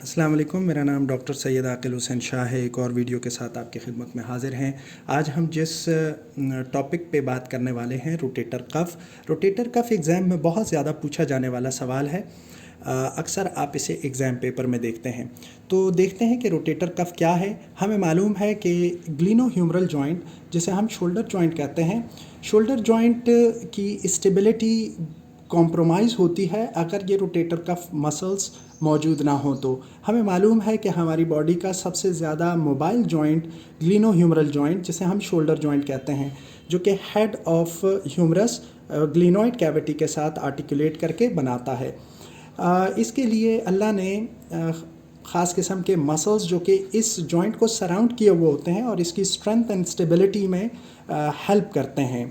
अस्सलाम वालेकुम। मेरा नाम डॉक्टर सैयद आकिल हुसैन शाह है। एक और वीडियो के साथ आपकी खिदमत में हाज़िर हैं। आज हम जिस टॉपिक पे बात करने वाले हैं, रोटेटर कफ़। रोटेटर कफ़ एग्ज़ाम में बहुत ज़्यादा पूछा जाने वाला सवाल है। अक्सर आप इसे एग्ज़ाम पेपर में देखते हैं। तो देखते हैं कि रोटेटर कफ़ क्या है। हमें मालूम है कि ग्लिनोह्यूमरल जॉइंट, जिसे हम शोल्डर जॉइंट कहते हैं, शोल्डर जॉइंट की स्टेबिलिटी कॉम्प्रोमाइज़ होती है अगर ये रोटेटर कफ मसल्स मौजूद ना हो। तो हमें मालूम है कि हमारी बॉडी का सबसे ज़्यादा मोबाइल जॉइंट ग्लिनोह्यूमरल जॉइंट, जिसे हम शोल्डर जॉइंट कहते हैं, जो कि head of humerus glenoid cavity के साथ आर्टिकुलेट करके बनाता है। इसके लिए अल्लाह ने ख़ास किस्म के मसल्स जो कि इस जॉइंट को सराउंड किए हुए होते हैं और इसकी स्ट्रेंथ एंड स्टेबिलिटी में हेल्प करते हैं।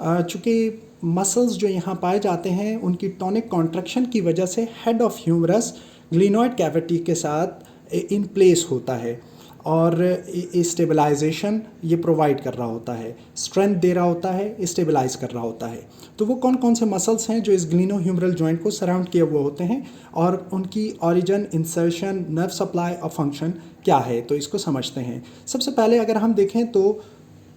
चूँकि मसल्स जो यहाँ पाए जाते हैं उनकी टॉनिक कॉन्ट्रैक्शन की वजह से head of humerus glenoid cavity के साथ इन प्लेस होता है और स्टेबलाइजेशन ये प्रोवाइड कर रहा होता है, स्ट्रेंथ दे रहा होता है, स्टेबलाइज कर रहा होता है। तो वो कौन कौन से मसल्स हैं जो इस ग्लिनोह्यूमरल जॉइंट को सराउंड किए हुए होते हैं और उनकी ओरिजिन, इंसर्शन, नर्व सप्लाई और फंक्शन क्या है, तो इसको समझते हैं। सबसे पहले अगर हम देखें तो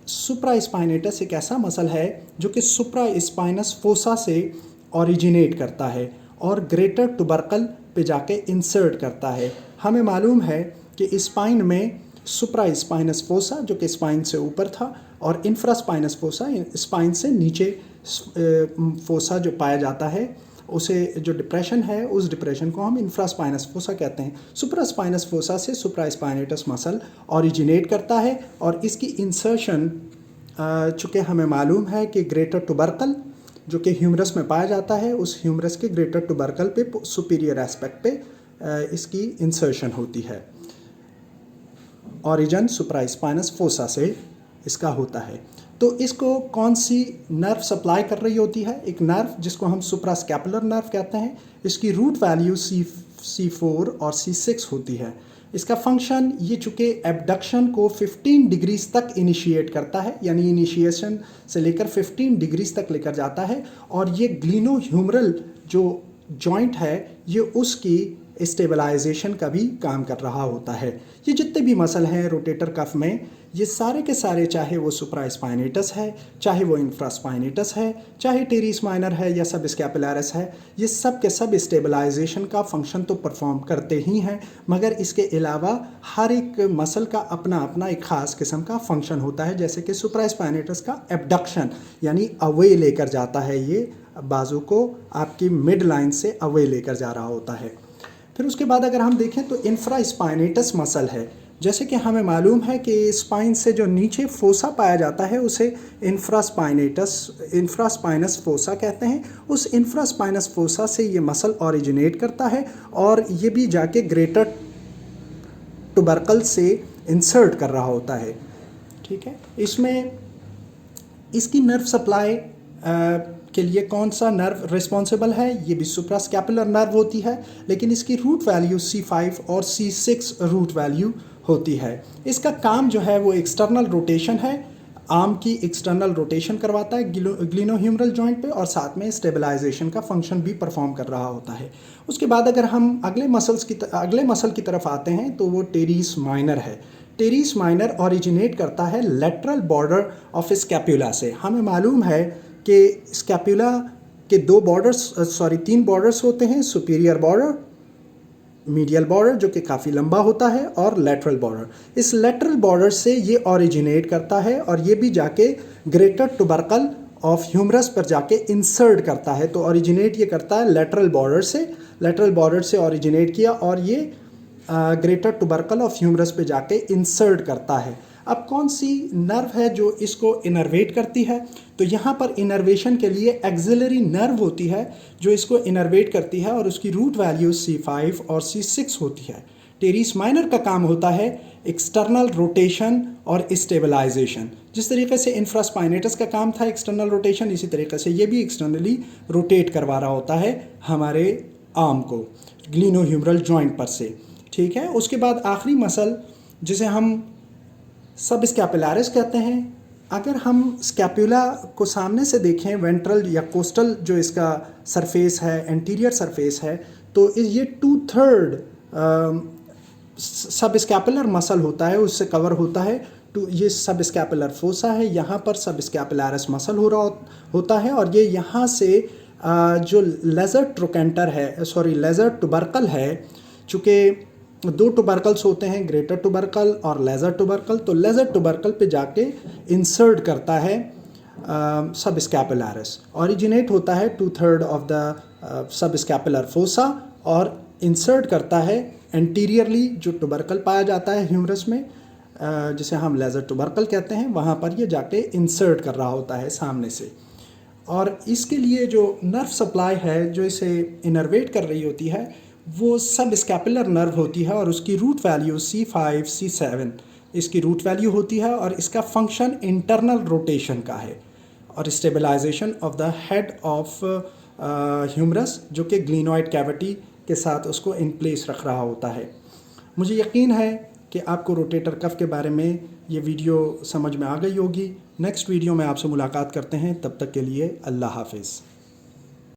सुप्रास्पाइनेटस एक ऐसा मसल है जो कि सुप्रास्पाइनस फोसा से ओरिजिनेट करता है और ग्रेटर टुबरकल पे जाके इंसर्ट करता है। हमें मालूम है कि स्पाइन में सुप्रास्पाइनस फोसा जो कि स्पाइन से ऊपर था और इंफ्रास्पाइनस फोसा स्पाइन से नीचे फोसा जो पाया जाता है, उसे जो डिप्रेशन है उस डिप्रेशन को हम इंफ्रास्पाइनस फोसा कहते हैं। सुप्रास्पाइनस फोसा से सुप्रास्पाइनेटस मसल ओरिजिनेट करता है और इसकी इंसर्शन चूँकि हमें मालूम है कि ग्रेटर टुबरकल जो कि ह्यूमरस में पाया जाता है, उस ह्यूमरस के ग्रेटर टुबरकल पे सुपीरियर एस्पेक्ट पे इसकी इंसर्शन होती है। ओरिजिन सुप्रास्पाइनस फोसा से इसका होता है। तो इसको कौन सी नर्व सप्लाई कर रही होती है? एक नर्व जिसको हम सुप्रास्कैपुलर नर्व कहते हैं। इसकी रूट वैल्यू C4 और C6 होती है। इसका फंक्शन ये चूँकि एबडक्शन को 15 डिग्रीज तक इनिशिएट करता है, यानी इनिशिएशन से लेकर 15 डिग्रीज तक लेकर जाता है और ये ग्लिनोह्यूमरल जो जॉइंट है ये उसकी स्टेबलाइजेशन का भी काम कर रहा होता है। ये जितने भी मसल हैं रोटेटर कफ में, ये सारे के सारे, चाहे वो सुप्रास्पाइनेटस है, चाहे वो इंफ्रास्पाइनेटस है, चाहे टेरिस माइनर है या सब स्कैपुलरिस है, ये सब के सब स्टेबलाइजेशन का फंक्शन तो परफॉर्म करते ही हैं, मगर इसके अलावा हर एक मसल का अपना अपना एक ख़ास किस्म का फंक्शन होता है। जैसे कि सुप्रास्पाइनेटस का एबडक्शन यानी अवे लेकर जाता है, ये बाजू को आपकी मिड लाइन से अवे लेकर जा रहा होता है। फिर उसके बाद अगर हम देखें तो इंफ्रास्पाइनेटस मसल है। जैसे कि हमें मालूम है कि स्पाइन से जो नीचे फोसा पाया जाता है उसे इंफ्रास्पाइनस फोसा कहते हैं। उस इंफ्रास्पाइनस फोसा से ये मसल ओरिजिनेट करता है और ये भी जाके ग्रेटर टुबरकल से इंसर्ट कर रहा होता है। ठीक है, इसमें इसकी नर्व सप्लाई के लिए कौन सा नर्व रिस्पॉन्सिबल है? ये भी सुप्रास्कैपुलर नर्व होती है, लेकिन इसकी रूट वैल्यू C5 और C6 रूट वैल्यू होती है। इसका काम जो है वो एक्सटर्नल रोटेशन है, आर्म की एक्सटर्नल रोटेशन करवाता है ग्लिनोह्यूमरल जॉइंट पे और साथ में स्टेबलाइजेशन का फंक्शन भी परफॉर्म कर रहा होता है। उसके बाद अगर हम अगले मसल की तरफ आते हैं तो वो टेरिस माइनर है। टेरिस माइनर ओरिजिनेट करता है लेटरल बॉर्डर ऑफ स्कैपुला से। हमें मालूम है कि स्कैपुला के तीन बॉर्डर्स होते हैं, सुपीरियर बॉर्डर, मीडियल बॉर्डर जो कि काफ़ी लंबा होता है और लेटरल बॉर्डर। इस लेटरल बॉर्डर से ये ओरिजिनेट करता है और ये भी जाके ग्रेटर टुबरकल ऑफ ह्यूमरस पर जाके इंसर्ट करता है। तो ओरिजिनेट ये करता है लेटरल बॉर्डर से ओरिजिनेट किया और ये ग्रेटर टुबरकल ऑफ ह्यूमरस पे जाके इंसर्ट करता है। अब कौन सी नर्व है जो इसको इनर्वेट करती है? तो यहाँ पर इनर्वेशन के लिए एक्सिलरी नर्व होती है जो इसको इनर्वेट करती है और उसकी रूट वैल्यू C5 और C6 होती है। टेरिस माइनर का काम होता है एक्सटर्नल रोटेशन और स्टेबलाइजेशन। जिस तरीके से इंफ्रास्पाइनेटस का काम था एक्सटर्नल रोटेशन, इसी तरीके से ये भी एक्सटर्नली रोटेट करवा रहा होता है हमारे आर्म को ग्लिनोह्यूमरल जॉइंट पर से। ठीक है, उसके बाद आखिरी मसल जिसे हम सब स्कैपुलरिस कहते हैं। अगर हम स्कैपुला को सामने से देखें, वेंट्रल या कोस्टल जो इसका सरफेस है, एंटीरियर सरफेस है, तो ये 2/3 सब स्कैपुलर मसल होता है, उससे कवर होता है। तो ये सब स्कैपुलर फोसा है, यहाँ पर सब स्कैपुलरिस मसल होता है, और ये यहाँ से जो लेज़र ट्रोकेंटर है, सॉरी लेज़र टुबरकल है, चूँकि दो टुबरकल्स होते हैं, ग्रेटर टुबरकल और लेज़र टुबरकल, तो लेज़र टुबरकल पे जाके इंसर्ट करता है सब स्कैपुलरिस, ओरिजिनेट होता है 2/3 of the sub scapular fossa और इंसर्ट करता है एंटीरियरली जो टुबरकल पाया जाता है ह्यूमरस में, जिसे हम लेज़र टुबरकल कहते हैं, वहाँ पर ये जाके इंसर्ट कर रहा होता है सामने से। और इसके लिए जो नर्व सप्लाई है जो इसे इनर्वेट कर रही होती है वो सब स्कैपुलर नर्व होती है, और उसकी रूट वैल्यू C5 C7 इसकी रूट वैल्यू होती है, और इसका फंक्शन इंटरनल रोटेशन का है और stabilisation of the head of humerus, जो कि ग्लिनोइड कैविटी के साथ उसको इन प्लेस रख रहा होता है। मुझे यकीन है कि आपको रोटेटर कफ के बारे में ये वीडियो समझ में आ गई होगी। नेक्स्ट वीडियो में आपसे मुलाकात करते हैं, तब तक के लिए अल्लाह हाफिज़।